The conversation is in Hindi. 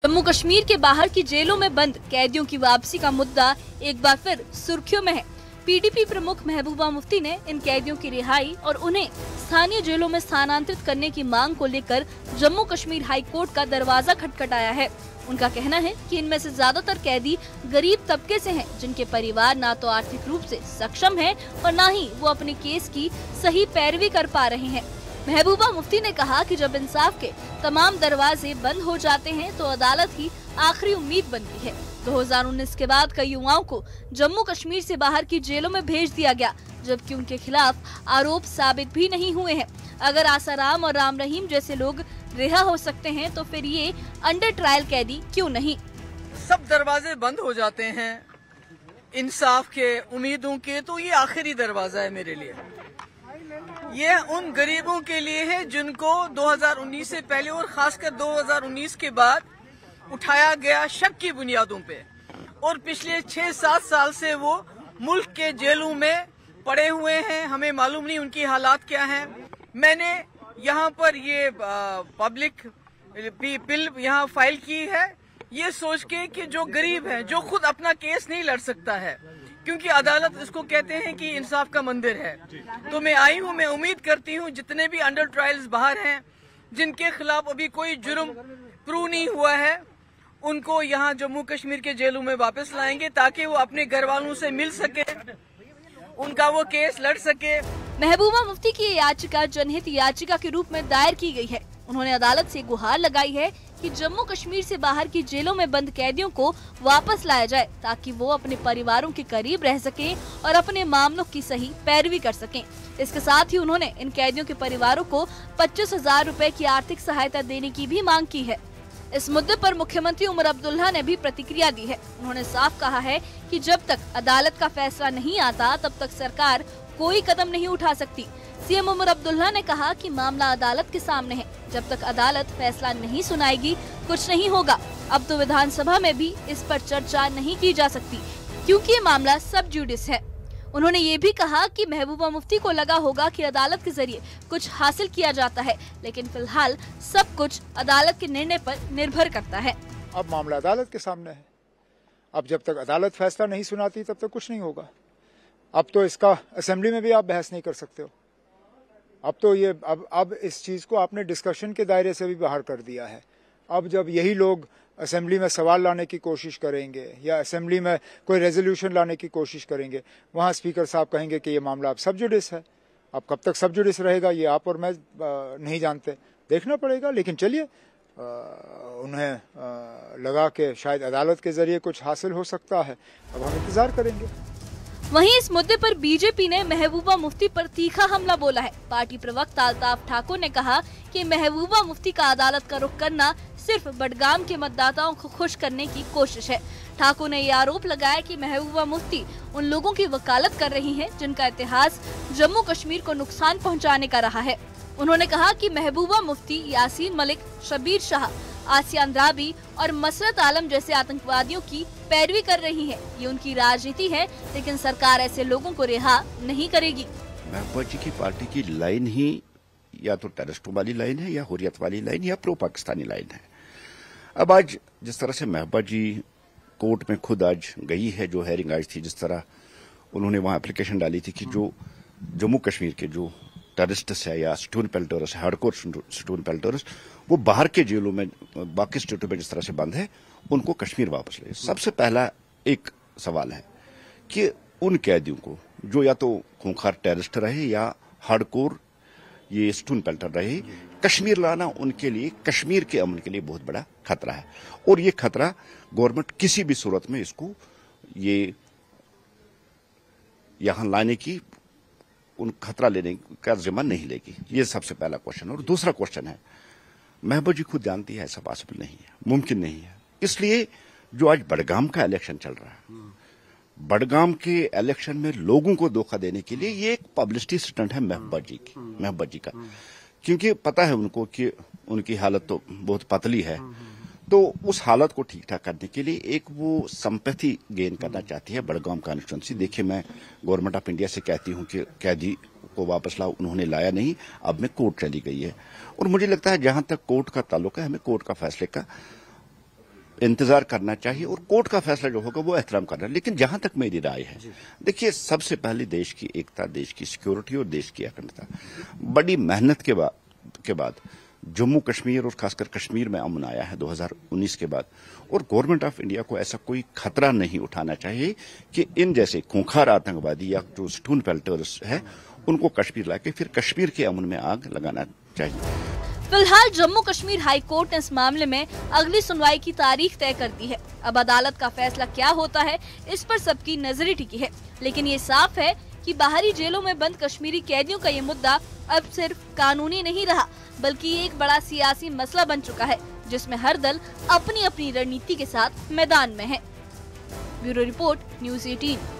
जम्मू कश्मीर के बाहर की जेलों में बंद कैदियों की वापसी का मुद्दा एक बार फिर सुर्खियों में है। पीडीपी प्रमुख महबूबा मुफ्ती ने इन कैदियों की रिहाई और उन्हें स्थानीय जेलों में स्थानांतरित करने की मांग को लेकर जम्मू कश्मीर हाई कोर्ट का दरवाजा खटखटाया है। उनका कहना है कि इनमें से ज्यादातर कैदी गरीब तबके से हैं, जिनके परिवार ना तो आर्थिक रूप से सक्षम हैं और न ही वो अपने केस की सही पैरवी कर पा रहे हैं। महबूबा मुफ्ती ने कहा कि जब इंसाफ के तमाम दरवाजे बंद हो जाते हैं तो अदालत ही आखिरी उम्मीद बनती है। 2019 के बाद कई युवाओं को जम्मू कश्मीर से बाहर की जेलों में भेज दिया गया, जबकि उनके खिलाफ आरोप साबित भी नहीं हुए हैं। अगर आसाराम और राम रहीम जैसे लोग रिहा हो सकते हैं तो फिर ये अंडर ट्रायल कैदी क्यों नहीं? सब दरवाजे बंद हो जाते हैं इंसाफ के, उम्मीदों के, तो ये आखिरी दरवाजा है मेरे लिए। ये उन गरीबों के लिए है जिनको 2019 से पहले और खासकर 2019 के बाद उठाया गया शक की बुनियादों पे, और पिछले 6-7 साल से वो मुल्क के जेलों में पड़े हुए हैं। हमें मालूम नहीं उनकी हालात क्या हैं। मैंने यहाँ पर ये पब्लिक बिल यहाँ फाइल की है, ये सोच के कि जो गरीब है, जो खुद अपना केस नहीं लड़ सकता है, क्योंकि अदालत इसको कहते हैं कि इंसाफ का मंदिर है, तो मैं आई हूँ। मैं उम्मीद करती हूँ जितने भी अंडर ट्रायल्स बाहर हैं, जिनके खिलाफ अभी कोई जुर्म प्रूव नहीं हुआ है, उनको यहाँ जम्मू कश्मीर के जेलों में वापस लाएंगे ताकि वो अपने घर वालों से मिल सके, उनका वो केस लड़ सके। महबूबा मुफ्ती की याचिका जनहित याचिका के रूप में दायर की गई है। उन्होंने अदालत से गुहार लगाई है कि जम्मू कश्मीर से बाहर की जेलों में बंद कैदियों को वापस लाया जाए ताकि वो अपने परिवारों के करीब रह सकें और अपने मामलों की सही पैरवी कर सकें। इसके साथ ही उन्होंने इन कैदियों के परिवारों को 25,000 रुपए की आर्थिक सहायता देने की भी मांग की है। इस मुद्दे पर मुख्यमंत्री उमर अब्दुल्ला ने भी प्रतिक्रिया दी है। उन्होंने साफ कहा है कि जब तक अदालत का फैसला नहीं आता तब तक सरकार कोई कदम नहीं उठा सकती। सीएम उमर अब्दुल्ला ने कहा कि मामला अदालत के सामने है, जब तक अदालत फैसला नहीं सुनाएगी कुछ नहीं होगा। अब तो विधानसभा में भी इस पर चर्चा नहीं की जा सकती क्योंकि ये मामला सब जुडिस है। उन्होंने ये भी कहा कि महबूबा मुफ्ती को लगा होगा कि अदालत के जरिए कुछ हासिल किया जाता है, लेकिन फिलहाल सब कुछ अदालत के निर्णय पर निर्भर करता है। अब मामला अदालत के सामने है। अब जब तक अदालत फैसला नहीं सुनाती तब तक कुछ नहीं होगा। अब तो इसका असेंबली में भी आप बहस नहीं कर सकते हो। अब तो ये अब इस चीज को आपने डिस्कशन के दायरे से भी बाहर कर दिया है। अब जब यही लोग असेंबली में सवाल लाने की कोशिश करेंगे या असेंबली में कोई रेजोल्यूशन लाने की कोशिश करेंगे, वहाँ स्पीकर साहब कहेंगे कि ये मामला अब सब जुडिस है। अब कब तक सब जुडिस रहेगा ये आप और मैं नहीं जानते, देखना पड़ेगा। लेकिन चलिए, उन्हें लगा कि शायद अदालत के जरिए कुछ हासिल हो सकता है, अब हम इंतजार करेंगे। वहीं इस मुद्दे पर बीजेपी ने महबूबा मुफ्ती पर तीखा हमला बोला है। पार्टी प्रवक्ता अल्ताफ ठाकुर ने कहा कि महबूबा मुफ्ती का अदालत का रुख करना सिर्फ बडगाम के मतदाताओं को खुश करने की कोशिश है। ठाकुर ने ये आरोप लगाया कि महबूबा मुफ्ती उन लोगों की वकालत कर रही हैं जिनका इतिहास जम्मू कश्मीर को नुकसान पहुँचाने का रहा है। उन्होंने कहा कि महबूबा मुफ्ती यासीन मलिक, शबीर शाह, आसिया अंद्राबी और मसरत आलम जैसे आतंकवादियों की पैरवी कर रही है। ये उनकी राजनीति है, लेकिन सरकार ऐसे लोगों को रिहा नहीं करेगी। महबूबा जी की पार्टी की लाइन ही या तो टेररिस्टों वाली लाइन है या हुर्रियत वाली लाइन या प्रो पाकिस्तानी लाइन है। अब आज जिस तरह से महबूबा जी कोर्ट में खुद आज गई है, जो हेयरिंग आज थी, जिस तरह उन्होंने वहां एप्लीकेशन डाली थी कि जो जम्मू कश्मीर के जो टेररिस्ट है या stone pelters, hardcore stone pelters, वो बाहर के जेलों में बाकी स्टेटों में जिस तरह से बंद है, उनको कश्मीर वापस ले। सबसे पहला एक सवाल है कि उन कैदियों को जो या तो खूंखार टेररिस्ट रहे या हार्डकोर ये स्टोन पेल्टर रहे, कश्मीर लाना उनके लिए, कश्मीर के अमन के लिए बहुत बड़ा खतरा है। और ये खतरा गवर्नमेंट किसी भी सूरत में इसको ये यहां लाने की, उन खतरा लेने का जिम्मा नहीं लेगी। ये सबसे पहला क्वेश्चन। और दूसरा क्वेश्चन है, महबूबा जी खुद जानती है ऐसा पॉसिबल नहीं है, मुमकिन नहीं है। इसलिए जो आज बडगाम का इलेक्शन चल रहा है, बडगाम के इलेक्शन में लोगों को धोखा देने के लिए ये एक पब्लिसिटी स्टंट है महबूबा जी का, क्योंकि पता है उनको कि उनकी हालत तो बहुत पतली है, तो उस हालत को ठीक ठाक करने के लिए एक वो संपैथी गेन करना चाहती है बडगाम कॉन्स्टिट्यूंसी। देखिए, मैं गवर्नमेंट ऑफ इंडिया से कहती हूं कि कैदी को वापस लाओ, उन्होंने लाया नहीं, अब में कोर्ट चली गई है। और मुझे लगता है जहां तक कोर्ट का ताल्लुक है, हमें कोर्ट का फैसले का इंतजार करना चाहिए और कोर्ट का फैसला जो होगा वो एहतराम करना। लेकिन जहां तक मेरी राय है, देखिए सबसे पहले देश की एकता, देश की सिक्योरिटी और देश की अखंडता, बड़ी मेहनत के बाद जम्मू कश्मीर और खासकर कश्मीर में अमन आया है 2019 के बाद। और गवर्नमेंट ऑफ इंडिया को ऐसा कोई खतरा नहीं उठाना चाहिए कि इन जैसे खूंखार आतंकवादी या जो स्टोन पेल्टर्स है उनको कश्मीर लाके फिर कश्मीर के अमन में आग लगाना चाहिए। फिलहाल जम्मू कश्मीर हाई कोर्ट ने इस मामले में अगली सुनवाई की तारीख तय कर दी है। अब अदालत का फैसला क्या होता है, इस पर सबकी नजरें टिकी है। लेकिन ये साफ है कि बाहरी जेलों में बंद कश्मीरी कैदियों का ये मुद्दा अब सिर्फ कानूनी नहीं रहा, बल्कि एक बड़ा सियासी मसला बन चुका है, जिसमें हर दल अपनी अपनी रणनीति के साथ मैदान में है। Bureau report, news 18।